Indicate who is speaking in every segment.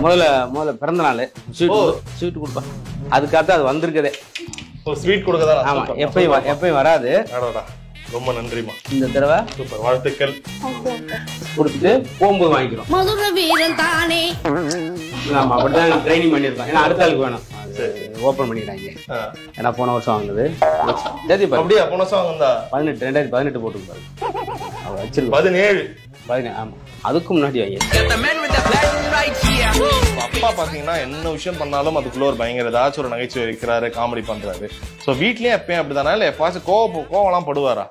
Speaker 1: முதல்ல பிறந்த நாள் ஸ்வீட் கொடுப்பேன். அதுக்காக அது வந்திருக்கதே.
Speaker 2: ஸ்வீட் கொடுக்கதான்.
Speaker 1: ஆமா, எப்பயும் வராது.
Speaker 2: ரொம்ப நன்றிமா.
Speaker 1: இந்த தடவை
Speaker 2: சூப்பர், வாழ்த்துக்கள்.
Speaker 1: கொடுத்துட்டு போகும்போது வாங்கிக்கிறோம்.
Speaker 3: மதுரை வீரன் தானே.
Speaker 1: ஆமா, அப்படிதான் ட்ரைனிங் பண்ணிருக்கோம். ஏன்னா அடுத்த ஆளுக்கு வேணும். ஓபன் பண்ணிடுறாங்க. ஏன்னா போன வருஷம் வாங்குது.
Speaker 2: அப்படியே போன வருஷம் வாங்குதா?
Speaker 1: 2018 போட்டுருப்பாரு. அவர் வச்சிருக்கோம் 17. ஆமா, அதுக்கு முன்னாடி வாங்கி.
Speaker 2: அப்பா பாத்தீங்கன்னா என்ன விஷயம் பண்ணாலும் அதுக்குள்ள ஒரு பயங்கர ஏதாச்சும் ஒரு நகைச்சுவை வைக்கிறாரு, காமெடி பண்றாரு. சோ வீட்லயும் எப்பயும் அப்படிதானா, இல்ல எப்பாச்சும் கோவம் படுவாரா?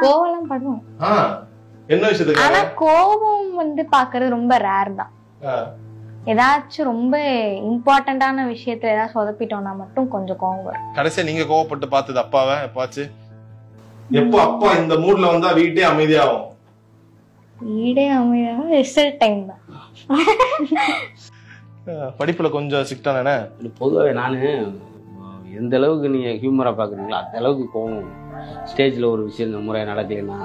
Speaker 4: கோவம் படுவோம்.
Speaker 2: என்ன விஷயத்துக்கு?
Speaker 4: ஆனா கோவம் வந்து பாக்குறது ரொம்ப ரேர் தான். ஏதாச்சும் ரொம்ப இம்பார்ட்டன்டான விஷயத்துல ஏதாவது சொதப்பிட்டோம்னா மட்டும் கொஞ்சம் கோவம் வரும்.
Speaker 2: கடைசியா நீங்க கோவப்பட்டு பார்த்தது அப்பாவை எப்பாச்சு? எப்போ அப்பா இந்த மூட்ல வந்தா வீட்டே அமைதியாகும்?
Speaker 4: வீடே அமைதியாகும் ரிசல்ட் டைம் தான்.
Speaker 2: படிப்புல கொஞ்சம் ஸ்ட்ரிக்டான.
Speaker 1: பொதுவாகவே நானு எந்த அளவுக்கு நீங்க ஹியூமரா பாக்குறீங்களோ அந்த அளவுக்கு கோவம். ஸ்டேஜ்ல ஒரு விஷயம் முறையா நடக்கலைன்னா,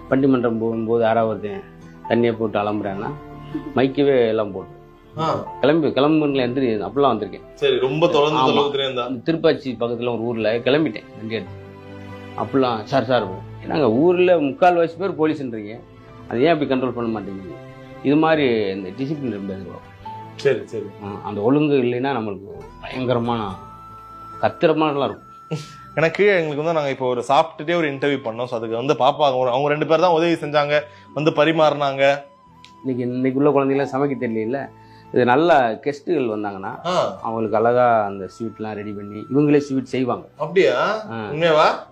Speaker 1: பட்டிமன்றம் போகும்போது யாராவது தண்ணியை போட்டு அலம்புறேன்னா மைக்கவே எல்லாம் போட்டு கிளம்புல எந்திரி அப்படிலாம் வந்திருக்கேன்.
Speaker 2: சரி, ரொம்ப தொடர்ந்து
Speaker 1: திருப்பாச்சி பக்கத்துல ஒரு ஊர்ல கிளம்பிட்டேன் வண்டி எடுத்து. அப்படிலாம் சார் ஏன்னாங்க ஊர்ல 3/4 பேர் போலீஸ்ன்றீங்க, அது ஏன் அப்படி கண்ட்ரோல் பண்ண மாட்டேங்குது? இது மாதிரி இந்த டிசிப்ளின் ரொம்ப எதிர்பார்க்கும்.
Speaker 2: சரி சரி,
Speaker 1: அந்த ஒழுங்கு இல்லைன்னா நம்மளுக்கு பயங்கரமான கத்திரமானலாம் இருக்கும்.
Speaker 2: எனக்கு எங்களுக்கு வந்து நாங்கள் இப்போ ஒரு சாப்பிட்டுட்டே ஒரு இன்டர்வியூ பண்ணோம். ஸோ அதுக்கு வந்து பாப்பா அவங்க 2 பேர் தான் உதவி செஞ்சாங்க, வந்து பரிமாறினாங்க. இன்னைக்கு உள்ள குழந்தைங்களாம் சமைக்க தெரியல. இது நல்ல கெஸ்ட்டுகள் வந்தாங்கன்னா அவங்களுக்கு அழகா அந்த ஸ்வீட்லாம் ரெடி பண்ணி இவங்களே ஸ்வீட் செய்வாங்க. அப்படியா?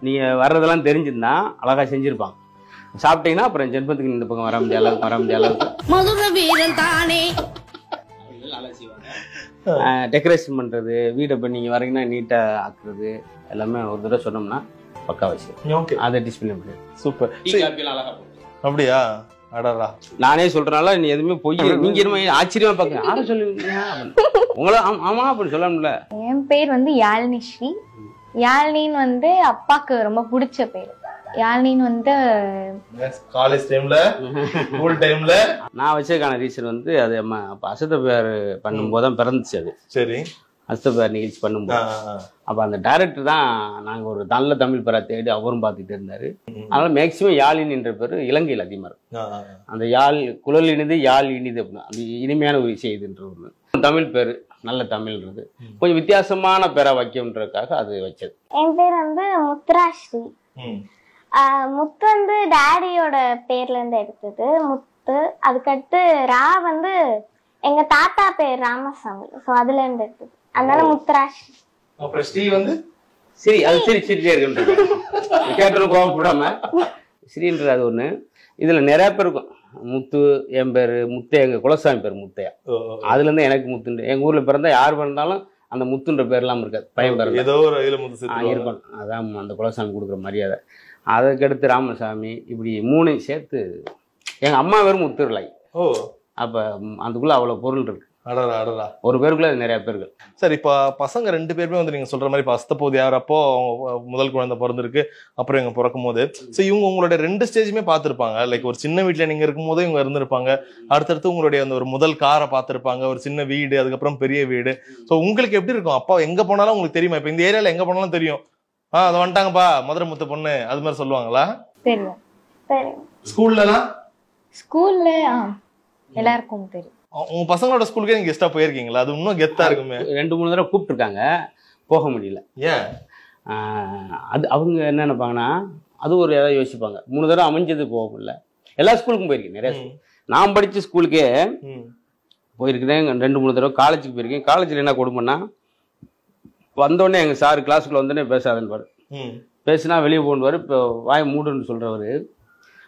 Speaker 2: நீங்க வர்றதெல்லாம் தெரிஞ்சிருந்தா அழகா செஞ்சிருப்பாங்க. சாப்பிட்டீங்கன்னா அப்புறம் ஜென்மத்துக்கு இந்த பக்கம் வர முடியாத அளவுக்கு
Speaker 3: மதுரை வீரன் தானே.
Speaker 1: டெக்கரேஷன் பண்றது, வீடை இப்போ நீங்க வரீங்கன்னா நீட்டா ஆக்குறது எல்லாமே ஒரு தடவை சொன்னோம்னா பக்கா விஷயம். அதை டிஸ்பிளே பண்ணி சூப்பர். அப்படியா? அடடா, நானே சொல்றனால நீ எதுவுமே போய் நீங்க ஆச்சரியமா பாக்க யாரும் சொல்லுவீங்க உங்கள? ஆமா அப்படின்னு சொல்லணும்ல.
Speaker 4: என் பேர் வந்து யாழினி ஸ்ரீ. யாழினின்னு வந்து அப்பாக்கு ரொம்ப பிடிச்ச பேர். யாழினின்னு வந்து
Speaker 2: காலேஜ் டைம்ல ஸ்கூல் டைம்ல
Speaker 1: நான் வச்சதுக்கான ரீசன் வந்து அது அப்ப அசத்த பேர் பண்ணும்போது தான் பிறந்துச்சு. அது சரி, அசத்த பேர் நிகழ்ச்சி பண்ணும்போது அப்ப அந்த டைரக்டர் தான் நாங்க ஒரு நல்ல தமிழ் பேரா தேடி அவரும் பார்த்துட்டு இருந்தாரு. அதனால மேக்சிமம் யாழினி என்ற பேரு இலங்கையில் அதிகமா இருக்கும். அந்த யாழ் குழல் இனிது யாழ் இனிது அப்படின்னா அது இனிமையான ஒரு விஷயம் இதுன்ற ஒண்ணு. தமிழ் பேரு நல்ல தமிழ்ன்றது கொஞ்சம் வித்தியாசமான பேரா வைக்கன்றதுக்காக அது வச்சது.
Speaker 5: என் பேர் வந்து முத்துராஸ்ரீ. முத்து வந்து டாடியோட பேர்ல இருந்து எடுத்தது முத்து. அதுக்கடுத்து ரா வந்து எங்க தாத்தா பேர் ராமசாமி, சோ அதுல இருந்து எடுத்தது, அதனால முத்துராஸ்ரீ.
Speaker 2: அப்புறம் ஸ்ரீ வந்து
Speaker 1: சரி, அது சிரிச்சிட்டே இருக்குன்றது கேட்டு கோவப்படாம ஸ்ரீன்றது அது ஒண்ணு. இதுல நிறைய பேர் இருக்கும். முத்து என் பேரு முத்து, எங்க குலசாமி பேர் முத்தையா. அதுல இருந்து எனக்கு முத்துண்டு. எங்க ஊர்ல பிறந்தா யார் பிறந்தாலும் அந்த முத்துன்ற பேர் எல்லாம் இருக்காது, பையன் பேர் ஏதோ ஒரு இருப்பான். அதான் அந்த குலசாமி கொடுக்குற மரியாதை. அதுக்கடுத்து ராமசாமி, இப்படி 3 சேர்த்து எங்க அம்மா பேரும் முத்துர்லை. அப்ப அதுக்குள்ள அவ்வளவு பொருள் இருக்கு. ஒரு பேருக்குள்ள நிறைய பேர்கள்.
Speaker 2: சார், இப்ப பசங்க 2 பேருமே வந்து நீங்க சொல்ற மாதிரி அஸ்தபோது யாரப்போ முதல் குழந்தை பிறந்திருக்கு, அப்புறம் இவங்க பிறக்கும் போது இவங்க உங்களுடைய 2 ஸ்டேஜுமே பார்த்திருப்பாங்க. லைக் ஒரு சின்ன வீட்டுல நீங்க இருக்கும் போதே இவங்க இருந்திருப்பாங்க, அடுத்தடுத்து உங்களுடைய அந்த ஒரு முதல் காரை பார்த்திருப்பாங்க, ஒரு சின்ன வீடு, அதுக்கப்புறம் பெரிய வீடு. சோ உங்களுக்கு எப்படி இருக்கும்? அப்பா எங்க போனாலும் உங்களுக்கு தெரியுமா? இப்ப இந்த ஏரியால எங்க போனாலும் தெரியும், அது வந்துட்டாங்கப்பா மதுரை முத்து பொண்ணு, அது மாதிரி சொல்லுவாங்களா?
Speaker 4: தெரியும்.
Speaker 2: ஸ்கூல்ல
Speaker 4: எல்லாருக்கும் தெரியும்.
Speaker 2: உங்க பசங்களோட ஸ்கூலுக்கே நீங்க கெஸ்டா போயிருக்கீங்களா? அது இன்னும் கெத்தா இருக்குமே.
Speaker 1: 2-3 தடவை கூப்பிட்டு இருக்காங்க, போக முடியல. ஏன்? அது அவங்க என்ன நினைப்பாங்கன்னா அது ஒரு ஏதாவது யோசிப்பாங்க. 3 தடவை அமைஞ்சது போக முடியல. எல்லா ஸ்கூலுக்கும் போயிருக்கேன், நிறைய ஸ்கூல். நான் படிச்ச ஸ்கூலுக்கே போயிருக்கிறேன். 2-3 தடவை காலேஜுக்கு போயிருக்கேன். காலேஜில் என்ன கொடுமைன்னா, வந்தோடனே எங்க சார் கிளாஸுக்குள்ள வந்தோடனே பேசாதுன்னு பாரு, பேசினா வெளியே போகணுவாரு. இப்போ வாய் மூடுன்னு சொல்றவரு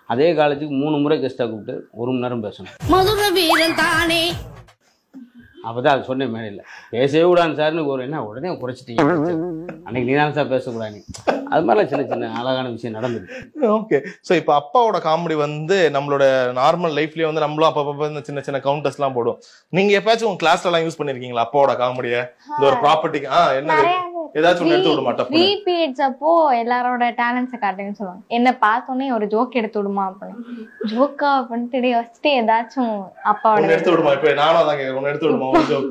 Speaker 1: அதே காலேஜுக்கு 3 முறை கெஸ்டா கூப்பிட்டு 1 மணி நேரம் பேசணும்.
Speaker 3: மதுரை வீரன் தானே.
Speaker 1: அப்பதான் அது சொன்னேன், மேடையில் பேசவே கூடாது சார்னு ஒரு என்ன உடனே குறைச்சிட்டீங்க, அன்னைக்கு நீதான் சார் பேசக்கூடாது. அது மாதிரிலாம் சின்ன சின்ன அழகான விஷயம் நடந்துருக்கு.
Speaker 2: ஓகே. ஸோ இப்போ அப்பாவோட காமெடி வந்து நம்மளோட நார்மல் லைஃப்லயே வந்து நம்மளும் அப்பப்போ இந்த சின்ன சின்ன கவுண்டர்ஸ் எல்லாம் போடுவோம். நீங்க எப்பயாச்சும் உங்க கிளாஸ்ல எல்லாம் யூஸ் பண்ணிருக்கீங்களா அப்பாவோட காமெடியை? இந்த ஒரு ப்ராப்பர்ட்டிக்கு என்ன ஏதாச்சும் ஒண்ணு எடுத்து விட மாட்டேன்.
Speaker 4: ஃப்ரீ பீரியட்ஸ் அப்போ எல்லாரோட டேலண்ட்ஸை காட்டுங்கன்னு சொல்லுவாங்க. என்ன பார்த்தோன்னே ஒரு ஜோக் எடுத்து விடுமா அப்படின்னு. ஜோக்கா பண்ணிட்டு வச்சுட்டு ஏதாச்சும் அப்பாவோட
Speaker 2: எடுத்து விடுமா? இப்ப நானும் அதான் கேட்கறேன், ஒன்னு எடுத்து விடுமா ஒரு ஜோக்?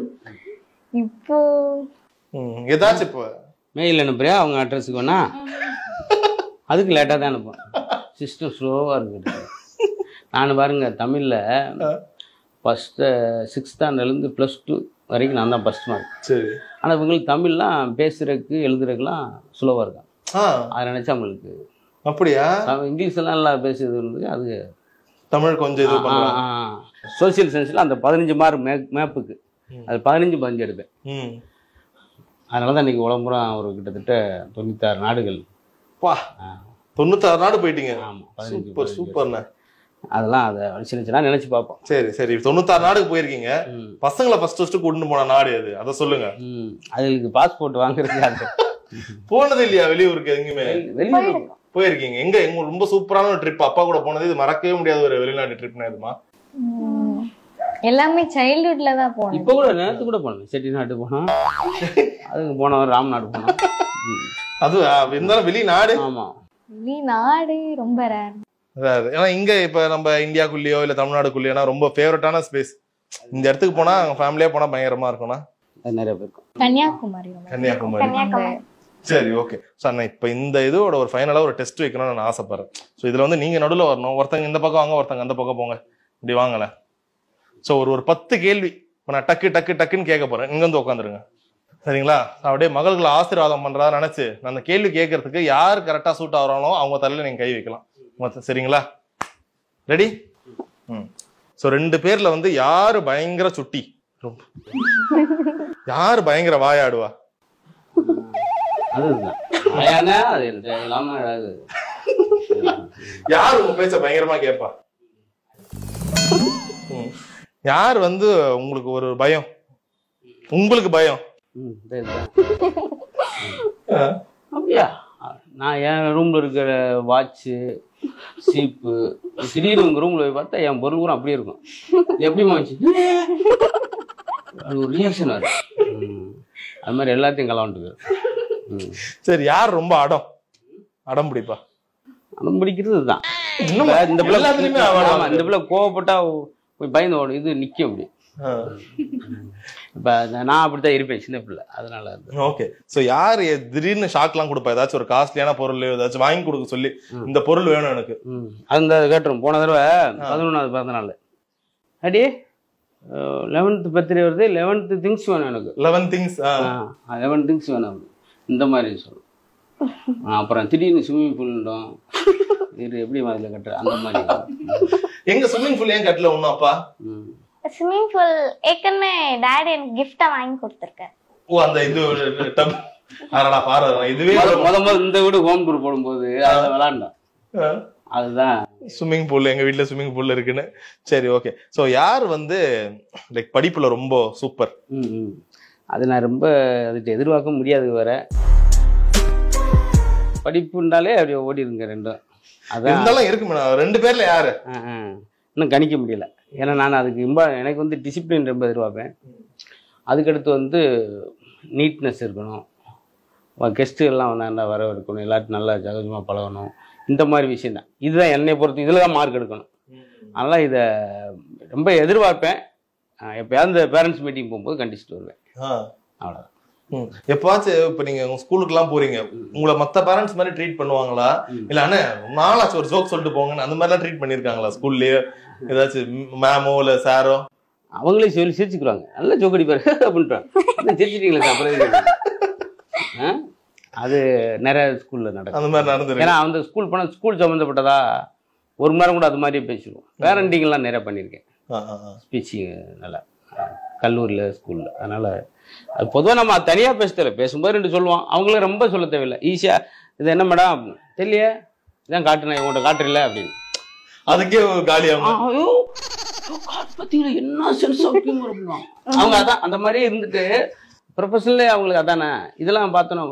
Speaker 4: இப்போ
Speaker 2: ஏதாச்சும் இப்போ
Speaker 1: மெயில் அனுப்புறியா அவங்க அட்ரஸுக்கு வேணா? அதுக்கு லேட்டாக தான் அனுப்புவேன். சிஸ்டம் ஸ்லோவாக இருக்குது. நான் பாருங்க தமிழில் ஃபஸ்ட்டு 6th ஸ்டாண்டர்ட்லேருந்து +2 வரைக்கும் நான் தான் ஃபஸ்ட் மார்க்.
Speaker 2: சரி.
Speaker 1: ஆனால் இவங்களுக்கு தமிழ்லாம் பேசுறதுக்கு எழுதுறதுக்குலாம் ஸ்லோவாக இருக்கும். அதை நினச்சா அவங்களுக்கு
Speaker 2: அப்படியா?
Speaker 1: இங்கிலீஷ் எல்லாம் நல்லா பேசுறது அது
Speaker 2: தமிழ் கொஞ்சம் இது பண்ணலாம்.
Speaker 1: சோசியல் சயின்ஸில் அந்த 15 மார்க் மேப்புக்கு அது 15 எடுப்பேன். அதனால தான் இன்னைக்கு உலகம் ஒரு கிட்டத்தட்ட 96 நாடுகள்.
Speaker 2: 96 நாடு போயிட்டீங்க.
Speaker 1: ஆமாம்,
Speaker 2: சூப்பர் சூப்பர்ண்ணே.
Speaker 1: அதெல்லாம் அதை சின்ன நினைச்சு பார்ப்போம்.
Speaker 2: சரி சரி, 96 நாடுக்கு போயிருக்கீங்க. பசங்களை ஃபர்ஸ்ட் கூட்டிட்டு போன நாடு அது, அதை சொல்லுங்க.
Speaker 1: அதுக்கு பாஸ்போர்ட் வாங்குறதுக்கு
Speaker 2: போனது இல்லையா வெளியூருக்கு? எங்குமே
Speaker 1: வெளியூர்
Speaker 2: போயிருக்கீங்க? எங்க ரொம்ப சூப்பரான ஒரு ட்ரிப் அப்பா கூட போனது, இது மறக்கவே முடியாத ஒரு வெளிநாட்டு ட்ரிப்னா எதுமா?
Speaker 4: எல்லாமே சைல்ட்ஹுட்ல தான் போனோம்.
Speaker 1: இப்போ கூட நேரத்து கூட போனோம், செட்டிநாடு போனோம், அதுக்கு போனோம், ராம்நாடு போனோம்.
Speaker 2: அது இருந்தாலும் வெளிநாடு.
Speaker 1: ஆமா,
Speaker 4: வெளிநாடு ரொம்ப ரேர்.
Speaker 2: அதாவது ஏன்னா இங்க இப்ப நம்ம இந்தியாக்குள்ளேயோ இல்ல தமிழ்நாடுக்குள்ளேயோ ரொம்ப ஃபேவரட்டான ஸ்பேஸ் இந்த இடத்துக்கு போனா ஃபேமிலியா போனா பயங்கரமா இருக்கும்னா
Speaker 1: நிறைய பேர்
Speaker 4: கன்னியாகுமரி.
Speaker 2: கன்னியாகுமரி. சரி, ஓகே. ஸோ அண்ணா இப்போ இந்த இதோட ஒரு ஃபைனலாக ஒரு டெஸ்ட் வைக்கணும்னு நான் ஆசைப்படுறேன். ஸோ இதில் வந்து நீங்கள் நடுவில் வரணும். ஒருத்தங்க இந்த பக்கம் வாங்க, ஒருத்தங்க அந்த பக்கம் போங்க, இப்படி வாங்கல. ஸோ ஒரு 10 கேள்வி இப்போ நான் டக்குன்னு கேட்க போகிறேன். இங்கே வந்து உட்காந்துருங்க, சரிங்களா? அப்படியே மகள்களை ஆசீர்வாதம் பண்ணுறதா நினச்சி நான் அந்த கேள்வி கேட்கறதுக்கு யார் கரெக்டாக சூட் ஆகிறாங்களோ அவங்க தலையில் நீங்கள் கை வைக்கலாம். சரிங்களா? ரெடி? ஸோ 2 பேர்ல வந்து யாரு பயங்கர சுட்டி, யாரு பயங்கர வாயாடுவா? யாரு உங்க பேச்ச பயங்கரமா கேட்பா? யார் வந்து உங்களுக்கு ஒரு பயம், உங்களுக்கு பயம்?
Speaker 1: அப்படியா? நான் என் ரூம்ல இருக்கிற வாட்சு, சீப்பு, திடீர்னு உங்க ரூம்ல போய் பார்த்தா என் பொருள் கூட அப்படியே இருக்கும். எப்படிமா வச்சு அது ஒரு ரியாக்ஷன் வரும். அது மாதிரி எல்லாத்தையும் கலந்துக்கு.
Speaker 2: சரி, யார் ரொம்ப அடம் பிடிப்பா?
Speaker 1: அடம் பிடிக்கிறது தான். இந்த பிள்ளை கோவப்பட்டா போய் பயந்து ஓடும், இது நிக்கும் அப்படி. இப்ப நான் அப்படித்தான் இருப்பேன் சின்ன பிள்ளை, அதனால.
Speaker 2: ஓகே. சோ யார் திடீர்னு ஷாக்லாம் கொடுப்பா? ஏதாச்சும் ஒரு காஸ்ட்லியான பொருள் ஏதாச்சும் வாங்கி கொடுக்க சொல்லி, இந்த பொருள் வேணும் எனக்கு,
Speaker 1: அந்த கேட்டுரும். போன தடவை 11வது பிறந்த நாள், அடி 11th பர்த்டே வருது, 11th திங்ஸ் வேணும் எனக்கு. 11 திங்ஸ் வேணும், இந்த மாதிரி சொல்லும். அப்புறம் திடீர்னு ஸ்விம்மிங் பூல்டும் இது எப்படி மாதிரி கட்டுற அந்த மாதிரி.
Speaker 2: எங்க ஸ்விம்மிங் பூல் ஏன் கட்டல ஒன்னும் அப்பா?
Speaker 5: ஸ்விம்மிங் பூல் ஏற்கனவே டாடி எனக்கு கிஃப்டா வாங்கி கொடுத்துருக்காரு.
Speaker 2: ஓ, அந்த இது இதுவே
Speaker 1: முதல்ல இந்த வீடு ஹோம் டூர் போடும்போது அதை விளாண்டோம், அதுதான்
Speaker 2: ஸ்விம்மிங் பூல். எங்க வீட்டுல ஸ்விம்மிங் பூல் இருக்குன்னு. சரி, ஓகே. சோ யார் வந்து லைக் படிப்புல ரொம்ப சூப்பர்?
Speaker 1: அது நான் ரொம்ப அதுக்கு எதிர்பார்க்க முடியாது. வேற படிப்புண்டாலே அப்படியே ஓடிடுங்க ரெண்டும்.
Speaker 2: அதான் இருக்கு. 2 பேர்ல யாரு
Speaker 1: இன்னும் கணிக்க முடியல. ஏன்னா நான் அதுக்கு எனக்கு வந்து டிசிப்ளின் ரொம்ப எதிர்பார்ப்பேன். அதுக்கடுத்து வந்து நீட்னஸ் இருக்கணும், கெஸ்ட்டுகள்லாம் வந்தாண்டா வர இருக்கணும், எல்லாத்தையும் நல்லா சகஜமாக பழகணும், இந்த மாதிரி விஷயம் தான். இதுதான் என்னை பொறுத்து, இதில் தான் மார்க் எடுக்கணும். அதனால் இதை ரொம்ப எதிர்பார்ப்பேன். எப்போயாவது இந்த பேரண்ட்ஸ் மீட்டிங் போகும்போது கண்டிச்சுட்டு வருவேன், அவ்வளோதான்.
Speaker 2: எப்பாச்சும் இப்ப நீங்க உங்க ஸ்கூலுக்கு எல்லாம் போறீங்க, உங்களை மத்த பேரண்ட்ஸ் மாதிரி ட்ரீட் பண்ணுவாங்களா? இல்ல அண்ணா நாளாச்சும் ஒரு ஜோக் சொல்லிட்டு போங்கன்னு அந்த மாதிரி எல்லாம் ட்ரீட் பண்ணிருக்காங்களா ஸ்கூல்லயே? ஏதாச்சும் மேமோ இல்ல சாரோ?
Speaker 1: அவங்களே சொல்லி சிரிச்சுக்குறாங்க, நல்லா ஜோக் அடிப்பாரு அப்படின்ட்டு சிரிச்சிட்டீங்களா அப்புறம். அது நிறைய ஸ்கூல்ல நடக்கும்
Speaker 2: அந்த மாதிரி நடந்துருக்கு.
Speaker 1: ஏன்னா அந்த ஸ்கூல் போனா ஸ்கூல் சம்மந்தப்பட்டதா 1 மணி நேரம் கூட அது மாதிரியே பேசிடுவோம். பேரண்டிங் எல்லாம் நிறைய பண்ணியிருக்கேன், ஸ்பீச்சிங் நல்லா கல்லூரியில், ஸ்கூலில். அதனால் அது பொதுவாக நம்ம தனியாக பேச பேசும்போது 2 சொல்லுவோம், அவங்களே ரொம்ப சொல்ல தேவையில்லை, ஈஸியாக இது என்ன மேடம் தெரியலையே, இதான் காட்டுனேன் உங்கள்கிட்ட காட்டுறல அப்படின்னு.
Speaker 2: அதுக்கே காலியாகும்.
Speaker 1: பார்த்தீங்களா என்ன சென்ஸ் அப்படின்னா அவங்க அதான் அந்த மாதிரியே இருந்துட்டு ப்ரொஃபஷனலே அவங்களுக்கு அதானே. இதெல்லாம் பார்த்தோன்னா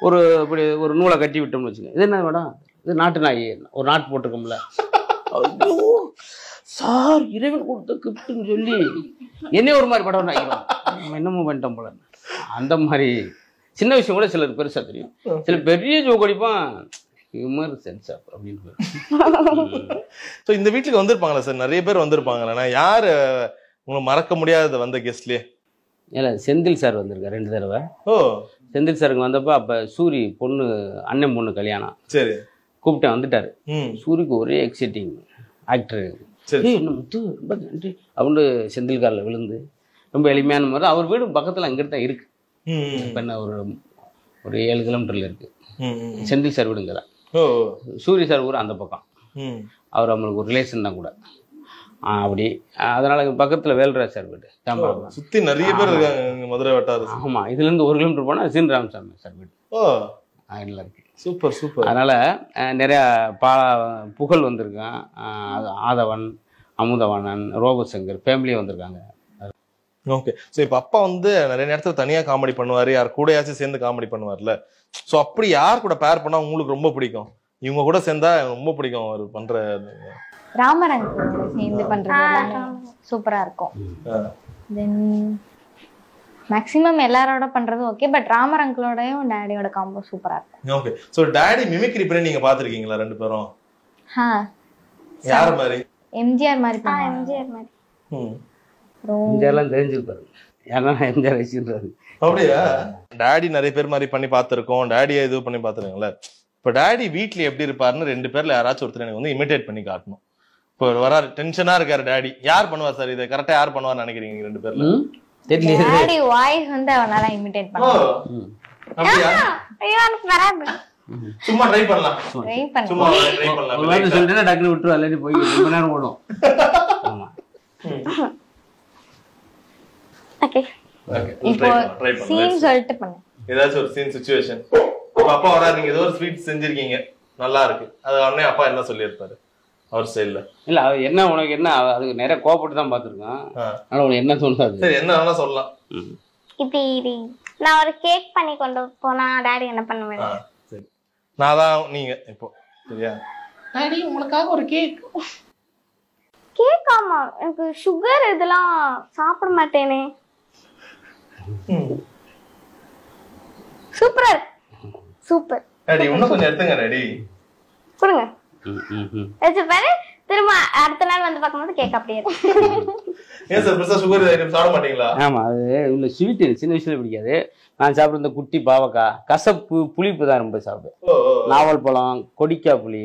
Speaker 1: ஒரு இப்படி ஒரு நூலை கட்டி விட்டோம்னு வச்சுக்கோங்க, இது என்ன மேடம், இது நாட்டு நாய், ஒரு நாட்டு போட்டிருக்கோம்ல, சார் இறைவன் கொடுத்த கிஃப்ட்னு சொல்லி என்னைய ஒரு மாதிரி படம் ஆகிடும், என்னமோ பண்ணிட்டோம் போல. அந்த மாதிரி சின்ன விஷயம் கூட சிலர் பெருசா தெரியும், சில பெரிய ஜோக் அடிப்பான், ஹியூமர் சென்ஸ் அப்படின்னு.
Speaker 2: ஸோ இந்த வீட்டுக்கு வந்திருப்பாங்களா சார்? நிறைய பேர் வந்திருப்பாங்களா? யார் உங்களுக்கு மறக்க முடியாத வந்த கெஸ்ட்லயே?
Speaker 1: இல்லை, செந்தில் சார் வந்திருக்காரு 2 தடவை.
Speaker 2: ஓ,
Speaker 1: செந்தில் சாருக்கு வந்தப்போ அப்போ சூரி பொண்ணு, அண்ணன் பொண்ணு கல்யாணம்,
Speaker 2: சரி,
Speaker 1: கூப்பிட்டேன், வந்துட்டாரு.
Speaker 2: ம்,
Speaker 1: சூரிக்கு ஒரே எக்ஸைட்டிங் ஆக்டர்,
Speaker 2: சரி,
Speaker 1: என்ன முத்து ரொம்ப நன்றி அப்படின்னு செந்தில் காலில் விழுந்து, ரொம்ப எளிமையான முறை. அவர் வீடு பக்கத்தில் அங்கிட்டு தான் இருக்கு. இப்போ என்ன ஒரு 7 கிலோமீட்டர்ல இருக்கு செந்தில் சார் வீடுங்க தான்.
Speaker 2: ஓ,
Speaker 1: சூரிய சார் ஊர் அந்த பக்கம், அவர் நம்மளுக்கு ஒரு ரிலேஷன் தான் கூட. அப்படி அதனால பக்கத்தில் வேல்ராஜ் சார் வீடு தாம்பரம்.
Speaker 2: சுற்றி நிறைய பேர் இருக்காங்க மதுரை வட்டாரம்.
Speaker 1: ஆமாம், இதுலேருந்து 1 கிலோமீட்டர் போனால் சீன் ராமசாமி சார் வீடு.
Speaker 2: ஓ,
Speaker 1: அதில் இருக்கு.
Speaker 2: Super super.
Speaker 1: அதனால் நிறையா புகழ் வந்திருக்கான், ஆதவன், அமுதவாணன், ரோபசங்கர் ஃபேமிலியே வந்திருக்காங்க.
Speaker 2: ஓகே. ஸோ இப்போ அப்பா வந்து நிறைய நேரத்தில் தனியாக காமெடி பண்ணுவார், யார் கூடயாச்சும் சேர்ந்து காமெடி பண்ணுவார்ல. ஸோ அப்படி யார் கூட பேர் பண்ணால் உங்களுக்கு ரொம்ப பிடிக்கும்? இவங்க கூட சேர்ந்தா ரொம்ப பிடிக்கும் அவர் பண்ற.
Speaker 4: ராமரங் சேர்ந்து பண்றது சூப்பரா இருக்கும். தென் மேக்ஸிமம் எல்லாரோட பண்றது ஓகே, பட் ராமரங்களோடயும் டாடியோட காம்போ சூப்பரா இருக்கும்.
Speaker 2: ஓகே. ஸோ டாடி மிமிக்ரி பண்ணி நீங்க பாத்திருக்கீங்களா 2 பேரும்? யார் மாதிரி?
Speaker 4: எம்ஜிஆர் மாதிரி.
Speaker 5: எம்ஜிஆர் மாதிரி.
Speaker 1: எம்ஜிஆர்லாம் தெரிஞ்சிருப்பாரு, ஏன்னா எம்ஜிஆர் வச்சுன்றாரு.
Speaker 2: அப்படியா? டாடி நிறைய பேர் மாதிரி பண்ணி பார்த்துருக்கோம், டாடியை இது பண்ணி பார்த்துருக்கீங்களா? இப்போ டாடி வீட்ல எப்படி இருப்பாருன்னு 2 பேர்ல யாராச்சும் ஒருத்தர் எனக்கு வந்து இமிடேட் பண்ணி காட்டணும். இப்போ வராரு, டென்ஷனா இருக்காரு டாடி, யார் பண்ணுவார் சார் இதை? கரெக்டா யார் பண்ணுவார்னு நினைக்கிறீங்க 2 பேர்ல?
Speaker 4: டாடி வாய்ஸ் வந்து அவனால இமிடேட் பண்ணலாம்.
Speaker 2: அப்படியா?
Speaker 5: ஐயோ எனக்கு வராது.
Speaker 2: சும்மா ட்ரை பண்ணலாம். சும்மா ட்ரை பண்ணலாம்.
Speaker 1: ஒரு சொல்லிட்டு டக்குனு விட்டுரு, அல்லது போய் ரொம்ப நேரம் ஓடும். ஆமா.
Speaker 5: ஓகே.
Speaker 2: ஓகே.
Speaker 4: இப்போ சீன் சொல்லிட்டு பண்ணு.
Speaker 2: ஏதாச்சும் ஒரு சீன் சிச்சுவேஷன். இப்போ அப்பா வராரு, நீங்க ஏதோ ஒரு ஸ்வீட் செஞ்சிருக்கீங்க, நல்லா இருக்கு, அது உடனே அப்பா என்ன சொல்லியிருப்பாரு அவர் ஸ்டைல்ல?
Speaker 1: இல்ல, அது என்ன உனக்கு என்ன, அதுக்கு நிறைய கோபப்பட்டு தான் பார்த்துருக்கான், ஆனா உனக்கு என்ன தோணுது?
Speaker 2: சரி, என்ன வேணா சொல்லலாம்.
Speaker 5: இப்படி நான் ஒரு கேக் பண்ணி கொண்டு போனா டாடி என்ன பண்ணுவேன்?
Speaker 2: சரி, நான் தான் நீங்க இப்போ சரியா?
Speaker 1: டாடி உனக்காக ஒரு கேக்.
Speaker 5: கேக்? ஆமா, எனக்கு சுகர் இதெல்லாம் சாப்பிட மாட்டேனே. சூப்பரா சூப்பர்.
Speaker 2: டாடி இன்னும் கொஞ்சம் எடுத்துங்க டாடி.
Speaker 5: கொடுங்க. வச்சு பாரு, திரும்ப அடுத்த நாள் வந்து பார்க்கும்போது கேக் அப்படியே இருக்கு.
Speaker 2: ஏன் சார் பெருசா சுகர் ஐட்டம் சாப்பிட மாட்டீங்களா?
Speaker 1: ஆமா, அது உள்ள ஸ்வீட் சின்ன விஷயம் பிடிக்காது. நான் சாப்பிட்ற இந்த குட்டி பாவக்காய், கசப்பு, புளிப்பு தான் ரொம்ப சாப்பிடுவேன். நாவல் பழம், கொடிக்காய் புளி,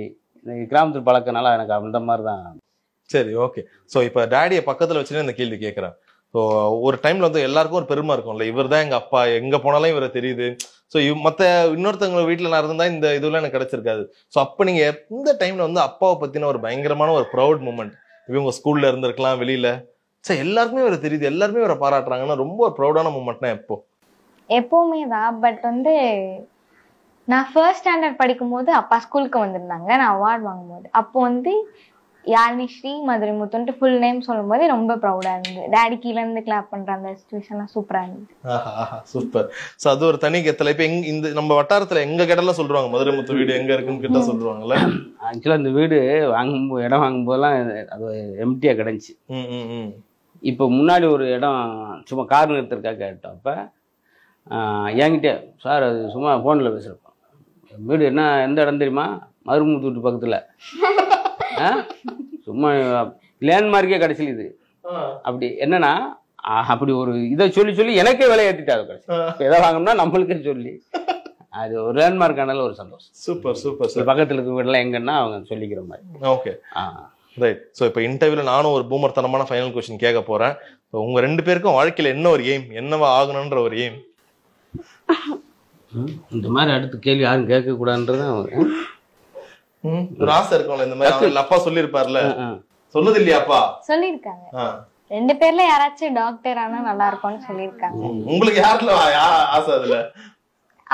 Speaker 1: கிராமத்து பழக்கனால எனக்கு அந்த மாதிரி தான்.
Speaker 2: சரி, ஓகே. ஸோ இப்போ டாடியை பக்கத்துல வச்சுன்னு இந்த கேள்வி கேட்குறேன். ஸோ ஒரு டைம்ல வந்து எல்லாருக்கும் ஒரு பெருமை இருக்கும்ல, இவர் தான் எங்க அப்பா, எங்க போனாலும் இவரை தெரியுது. ஸோ மற்ற இன்னொருத்தவங்க வீட்டில் நான் இருந்தா இந்த இதுலாம் எனக்கு கிடைச்சிருக்காது. ஸோ அப்போ நீங்க எந்த டைம்ல வந்து அப்பாவை பத்தின ஒரு பயங்கரமான ஒரு ப்ரௌட் மூமெண்ட், இவங்க ஸ்கூல்ல இருந்திருக்கலாம், வெளியில, சார் எல்லாருக்குமே இவரை தெரியுது, எல்லாருமே இவரை பாராட்டுறாங்கன்னா ரொம்ப ஒரு ப்ரௌடான மூமெண்ட்னா எப்போ?
Speaker 4: எப்பவுமே தான். பட் வந்து நான் 1st ஸ்டாண்டர்ட் படிக்கும் போது அப்பா ஸ்கூலுக்கு வந்திருந்தாங்க, நான் அவார்ட் வாங்கும்போது. அப்போ வந்து யாழினி ஸ்ரீ மதுரை முத்துன்ட்டு ஃபுல் நேம் சொல்லும் போது ரொம்ப ப்ரௌடா இருந்தது. டாடி கீழே இருந்து கிளாப் பண்ற அந்த சிச்சுவேஷன்லாம் சூப்பரா இருந்தது.
Speaker 2: சூப்பர். ஸோ அது ஒரு தனி கெத்தல. இப்போ இந்த நம்ம வட்டாரத்துல எங்க கேட்டாலும் சொல்றாங்க மதுரை முத்து வீடு எங்க இருக்குன்னு கிட்ட சொல்றாங்கல்ல.
Speaker 1: ஆக்சுவலா இந்த வீடு வாங்கும்போது, இடம் வாங்கும்போதெல்லாம் அது எம்டியா கிடந்துச்சு. இப்போ முன்னாடி ஒரு இடம் சும்மா கார் நிறுத்துறதுக்காக கேட்டோம். அப்போ என்கிட்ட சார் அது சும்மா ஃபோனில் பேசுகிறப்போம், வீடு என்ன எந்த இடம் தெரியுமா, மருமுத்து வீட்டு பக்கத்தில், சும்மா லேண்ட்மார்க்கே கடைசியில் இது. அப்படி என்னன்னா அப்படி ஒரு இதை சொல்லி சொல்லி எனக்கே விலை ஏற்றிட்டாங்க. கடைசி எதை வாங்கணும்னா நம்மளுக்கே சொல்லி அது ஒரு லேண்ட்மார்க் ஆனாலும் ஒரு சந்தோஷம்.
Speaker 2: Super super sir.
Speaker 1: பக்கத்தில் இருக்க வீடெல்லாம் எங்கன்னா அவங்க சொல்லிக்கிற மாதிரி.
Speaker 2: Okay, right. ஸோ இப்போ இன்டர்வியூல நானும் ஒரு பூமர்த்தனமான ஃபைனல் கொஸ்டின் கேட்க போறேன். உங்க 2 பேருக்கும் வாழ்க்கையில என்ன ஒரு எய்ம், என்னவா ஆகணும்ன்ற ஒரு எய்ம்?
Speaker 1: இந்த மாதிரி அடுத்த கேள்வி யாரும் கேட்க கூடாதுன்றதான்
Speaker 2: ஒரு ஆசை இருக்கும்ல, இந்த மாதிரி அப்பா சொல்லியிருப்பார்ல, சொன்னது இல்லையா அப்பா?
Speaker 4: சொல்லியிருக்காங்க. 2 பேர்ல யாராச்சும் டாக்டர் ஆனா நல்லா இருக்கும்னு சொல்லியிருக்காங்க.
Speaker 2: உங்களுக்கு யாருல ஆசை? அதுல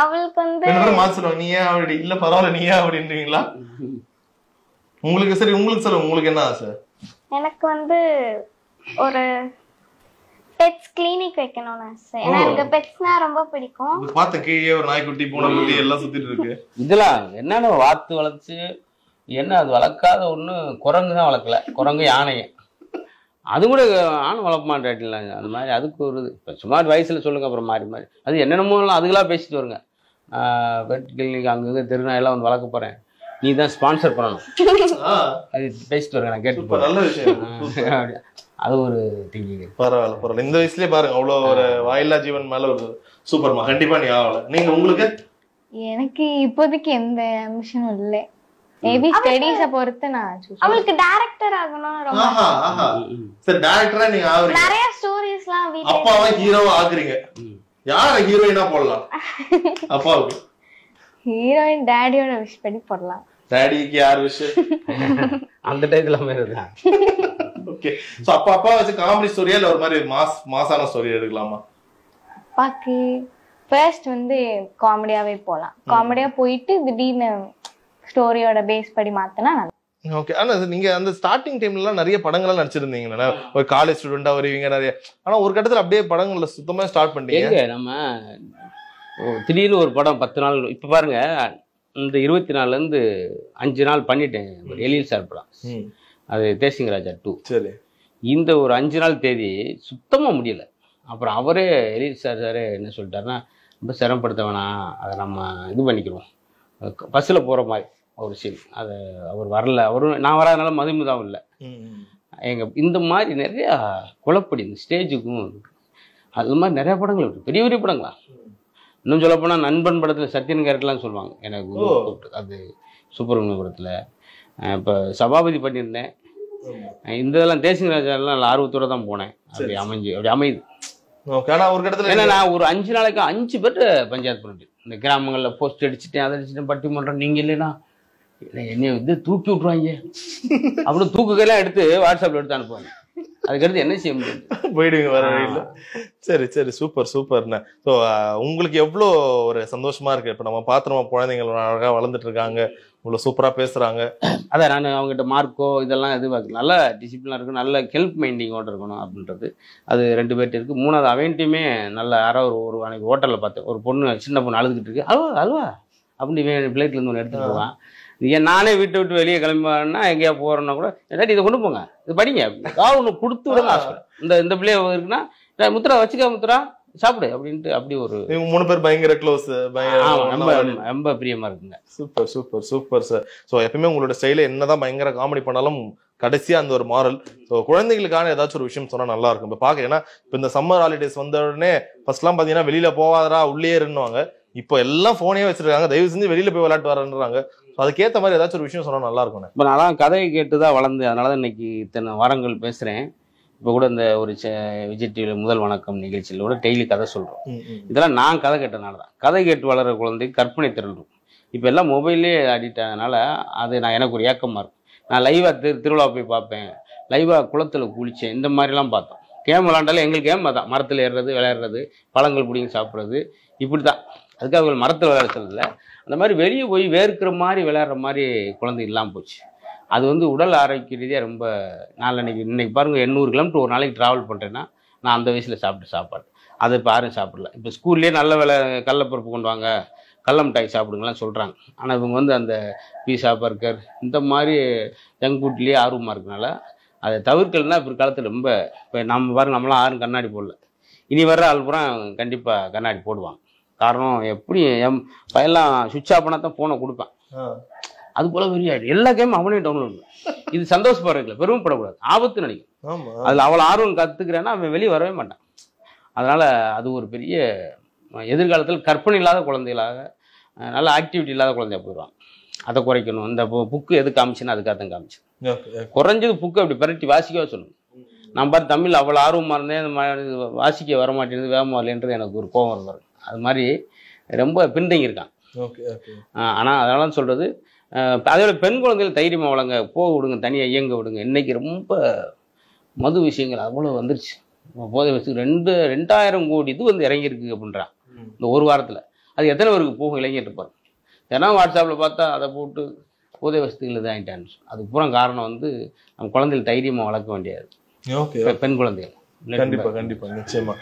Speaker 5: அவளுக்கு வந்து
Speaker 2: மாசம் நீ ஏன் அப்படி இல்ல, பரவாயில்ல நீ ஏன் அப்படின்றீங்களா? உங்களுக்கு சரி, உங்களுக்கு சொல்லுங்க, உங்களுக்கு என்ன ஆசை?
Speaker 5: எனக்கு வந்து ஒரு பெட்ஸ் கிளினிக் வைக்கணும்னு ஆசை. ஏன்னா எனக்கு பெட்ஸ்னா ரொம்ப பிடிக்கும்.
Speaker 2: பார்த்த கீழே ஒரு நாய்க்குட்டி, பூனைக்குட்டி எல்லாம் சுத்திட்டு இருக்கு.
Speaker 1: இதெல்லாம் என்னன்னு வாத்து வளர்த்து என்ன, அது வளர்க்காத ஒண்ணு குரங்கு தான் வளர்க்கல, குரங்கு யானையை அது கூட ஆணும் வளர்ப்பான் டைட்டில் அந்த மாதிரி அதுக்கு ஒரு இது இப்போ சுமார் வயசில் சொல்லுங்க அப்புறம் மாறி மாறி அது என்னென்னமோலாம் அதுக்கெல்லாம் பேசிட்டு வருங்க. பெட் கிளினிக் அங்கங்கே திருநாயெல்லாம் வந்து வளர்க்க போகிறேன், நீ தான் ஸ்பான்சர் பண்ணணும், அது பேசிட்டு வருங்க, நான் கேட்டு போகிறேன்.
Speaker 2: நல்ல விஷயம்.
Speaker 1: அது ஒரு திங்கிங்.
Speaker 2: பரவாயில்ல பரவாயில்ல. இந்த வயசுலயே பாருங்க அவ்வளோ ஒரு வாயில்லா ஜீவன் மேல ஒரு சூப்பர்மா. கண்டிப்பா நீ ஆகல. நீங்க உங்களுக்கு?
Speaker 4: எனக்கு இப்போதைக்கு எந்த அம்பிஷனும் இல்லை. மேபி ஸ்டடீஸை பொறுத்து நான்
Speaker 5: அவளுக்கு டைரக்டர் ஆகணும்னு ரொம்ப
Speaker 2: ஆஹா ஆஹா. சரி டைரக்டரா நீங்க ஆவறீங்க.
Speaker 5: நிறைய ஸ்டோரிஸ்லாம் வீட்ல
Speaker 2: அப்பாவை ஹீரோவா ஆக்குறீங்க. யார ஹீரோயினா போடலாம்? அப்பாவுக்கு
Speaker 4: ஹீரோயின் டேடியோட விஷ் பண்ணி போடலாம்.
Speaker 2: டாடிக்கு யார் விஷ்?
Speaker 1: அந்த டைத்துல மாதிரி.
Speaker 2: ஓகே. சோ அப்பா வச்சு காமெடி ஸ்டோரியா இல்ல ஒரு மாதிரி மாசான ஸ்டோரி எடுக்கலாமா?
Speaker 4: அப்பாக்கு ஃபர்ஸ்ட் வந்து காமெடியாவே போலாம். காமெடியா போயிட்டு திடீர்னு ஸ்டோரியோட பேஸ் படி மாத்தினா நல்லா.
Speaker 2: ஓகே. ஆனா நீங்க அந்த ஸ்டார்டிங் டைம்ல எல்லாம் நிறைய படங்கள்லாம் நடிச்சிருந்தீங்க. ஒரு காலேஜ் ஸ்டூடெண்டா வருவீங்க நிறைய. ஆனா ஒரு கட்டத்துல அப்படியே படங்கள்ல சுத்தமா ஸ்டார்ட் பண்ணிட்டீங்க.
Speaker 1: நம்ம திடீர்னு ஒரு படம் 10 நாள் இப்ப பாருங்க, இந்த 24ல இருந்து 5 நாள் பண்ணிட்டேன் ஒரு எழில் சார் படம். அது தேசிங் ராஜா 2.
Speaker 2: சரி.
Speaker 1: இந்த ஒரு 5 நாள் தேதி சுத்தமா முடியல. அப்புறம் அவரே எழில் சாரே என்ன சொல்லிட்டாருன்னா, ரொம்ப சிரமப்படுத்த வேணாம், அதை நம்ம இது பண்ணிக்கிறோம், பஸ்ஸில் போகிற மாதிரி ஒரு சீன். அதை அவர் வரல, அவரும் நான் வராதனால மதுமிதாவும் இல்லை. இந்த மாதிரி நிறையா குழப்படி இந்த ஸ்டேஜுக்கும் அது மாதிரி நிறையா படங்கள் இருக்குது, பெரிய பெரிய படங்களா. இன்னும் சொல்லப்போனால் நண்பன் படத்தில் சத்யன் கேரக்டர்லாம் சொல்லுவாங்க எனக்கு. அது சுப்பிரமணியபுரத்தில் இப்போ சபாபதி பண்ணியிருந்தேன். இந்த இதெல்லாம் தேசிங் ராஜாலாம் நல்ல ஆர்வத்தோட தான் போனேன். அப்படி அமையுது. ஏன்னா நான் ஒரு 5 நாளைக்கு 5 பேர்ட்ட பஞ்சாயத்து பண்ணிட்டு இந்த கிராமங்களில் போஸ்ட் அடிச்சுட்டேன், அதை அடிச்சுட்டேன், பட்டிமன்றம் நீங்கள் இல்லைன்னா என்னைய வந்து தூக்கி விட்ருவாங்க அப்படின்னு தூக்குக்கெல்லாம் எடுத்து வாட்ஸ்அப்பில் எடுத்து அனுப்புவாங்க. அதுக்கடுத்து என்ன செய்ய முடியும்,
Speaker 2: போயிடுங்க வர வழியில். சரி சரி, சூப்பர் சூப்பர்ண்ணே. ஸோ உங்களுக்கு எவ்வளோ ஒரு சந்தோஷமா இருக்கு இப்போ நம்ம பார்த்து நம்ம குழந்தைங்க அழகாக வளர்ந்துட்டு இருக்காங்க, இவ்வளோ சூப்பராக பேசுகிறாங்க.
Speaker 1: அதான் நான் அவங்ககிட்ட மார்க்கோ இதெல்லாம் எதிர்பார்க்கல, நல்ல டிசிப்ளினாக இருக்கணும், நல்ல ஹெல்ப் மைண்டிங்கோட இருக்கணும் அப்படின்றது அது 2 பேர்ட்டு இருக்குது. 3வது அவன்ட்டையுமே நல்ல யாராவது ஒரு அன்னைக்கு ஹோட்டலில் பார்த்தேன், ஒரு பொண்ணு சின்ன பொண்ணு அழுதுகிட்டு இருக்கு, அல்வா அல்வா அப்படின்னு இவன் பிளேட்லேருந்து ஒன்று எடுத்துகிட்டு போவான். ஏன் நானே வீட்டை விட்டு வெளியே கிளம்பினா எங்கேயா போகிறேன்னா கூட இல்லாட்டி இதை கொண்டு போங்க, இது படிங்க, கால் ஒன்று கொடுத்து விட ஆசை. இந்த பிள்ளை இருக்குன்னா முத்ரா வச்சுக்கா, முத்ரா சாப்பிடு அப்படின்ட்டு அப்படி ஒரு
Speaker 2: 3 பேர் பயங்கர க்ளோஸ்,
Speaker 1: ரொம்ப பிரியமா இருக்குங்க.
Speaker 2: Super super super sir. So எப்பயுமே உங்களோட ஸ்டைல என்னதான் பயங்கர காமெடி பண்ணாலும் கடைசியா அந்த ஒரு மாரல். ஸோ குழந்தைகளுக்கான ஏதாச்சும் ஒரு விஷயம் சொன்னா நல்லா இருக்கும். இப்போ பார்க்க, ஏன்னா இப்போ இந்த சம்மர் ஹாலிடேஸ் வந்த உடனே ஃபர்ஸ்ட்லாம் பார்த்தீங்கன்னா வெளியில போவாதரா உள்ளே இருந்துவாங்க, இப்போ எல்லாம் போனே வச்சிருக்காங்க, தயவு செஞ்சு வெளியில போய் விளையாட்டு வரன்றாங்க. அதுக்கேற்ற மாதிரி ஏதாச்சும் ஒரு விஷயம் சொன்னா நல்லா இருக்கும்.
Speaker 1: இப்போ நான் கதையை கேட்டுதான் வளர்ந்து, அதனாலதான் இன்னைக்கு இத்தனை வாரங்கள் பேசுறேன். இப்போ கூட இந்த ஒரு விஜய் டிவியில் முதல் வணக்கம் நிகழ்ச்சியில் கூட டெய்லி கதை சொல்கிறோம். இதெல்லாம் நான் கதை கேட்டனால தான். கதை கேட்டு வளர்கிற குழந்தைக்கு கற்பனை திறன் இருக்கும். இப்போ எல்லாம் மொபைல்லே அடிக்ட் ஆனதுனால அது எனக்கு ஒரு ஏக்கமாக இருக்கும். நான் லைவாக திருவிழா போய் பார்ப்பேன், லைவாக குளத்தில் குளித்தேன், இந்த மாதிரிலாம் பார்த்தோம். கேம் விளாண்டாலும் எங்களுக்கு கேம் தான், மரத்தில் ஏறுறது, விளையாடுறது, பழங்கள் பிடிங்கி சாப்பிட்றது, இப்படி தான். அதுக்காக அவர்கள் மரத்தில் விளையாடுறதில்ல, அந்த மாதிரி வெளியே போய் வேர்க்கிற மாதிரி விளையாடுற மாதிரி குழந்தை இல்லாமல் போச்சு. அது வந்து உடல் ஆரோக்கிய ரீதியாக ரொம்ப இன்னைக்கு பாருங்கள், 800 கிலோமீட்டர் ஒரு நாளைக்கு ட்ராவல் பண்ணுறேன்னா நான் அந்த வயசில் சாப்பிட்ட சாப்பாடு அதை இப்போ யாரும் சாப்பிடல. இப்போ ஸ்கூல்லேயே நல்ல கடலப்பருப்பு கொண்டு வாங்க, கடல மிட்டாய் சாப்பிடுங்கலாம் சொல்கிறாங்க. ஆனால் இவங்க வந்து அந்த பீஸா பர்கர் இந்த மாதிரி ஜங்க் ஃபுட்லேயே ஆர்வமாக இருக்கனால அதை தவிர்க்கலைன்னா பிற்காலத்தில் ரொம்ப இப்போ நம்ம பாருங்க, நம்மளாம் யாரும் கண்ணாடி போடல, இனி வர்ற ஆள்புறம் கண்டிப்பாக கண்ணாடி போடுவாங்க. காரணம் எப்படி பையெல்லாம் சுவிட்ச் ஆஃப் பண்ணால் தான் ஃபோனை கொடுப்பேன், அது போல வெறியாயிடும். எல்லா கேமும் அவனே டவுன்லோட் பண்ணு. இது சந்தோஷப்படுறதுல பெருமைப்படக்கூடாது, ஆபத்து நினைக்கும். அதில் அவள் ஆர்வம் கற்றுக்கிறேன்னா அவன் வெளியே வரவே மாட்டான். அதனால அது ஒரு பெரிய எதிர்காலத்தில் கற்பனை இல்லாத குழந்தைகளாக, நல்ல ஆக்டிவிட்டி இல்லாத குழந்தையா போயிடுவாங்க. அதை குறைக்கணும். இந்த புக்கு எது காமிச்சுன்னா அதுக்காக தான் காமிச்சு, குறைஞ்சது புக்கு அப்படி பரட்டி வாசிக்கவே சொல்லணும். நான் பார்த்து தமிழ் அவ்வளோ ஆர்வமாக இருந்தேன், வாசிக்க வரமாட்டேங்குது, வேகமாக வரலன்றது எனக்கு ஒரு கோபம் வரும். அது மாதிரி ரொம்ப பின்தங்கி இருக்கான். ஆனால் அதனால சொல்கிறது, அதோட பெண் குழந்தைகள் தைரியமாக வளங்க, போக விடுங்க, தனியாக இயங்க விடுங்க. இன்னைக்கு ரொம்ப மது விஷயங்கள் அவ்வளோ வந்துருச்சு. போதை வச்சுக்கு 2000 கோடி இது வந்து இறங்கியிருக்கு அப்படின்றான் இந்த ஒரு வாரத்தில். அது எத்தனை பேருக்கு போகும் இளைஞர் இருப்பாங்க. ஏன்னா வாட்ஸ்அப்பில் பார்த்தா அதை போட்டு போதை வசதிகள் இதாகிட்டான்னு. அதுக்கு பூரா காரணம் வந்து நம்ம குழந்தைகள் தைரியமாக வளர்க்க வேண்டியது, பெண் குழந்தைகள்.
Speaker 2: கண்டிப்பாக கண்டிப்பாக நிச்சயமா.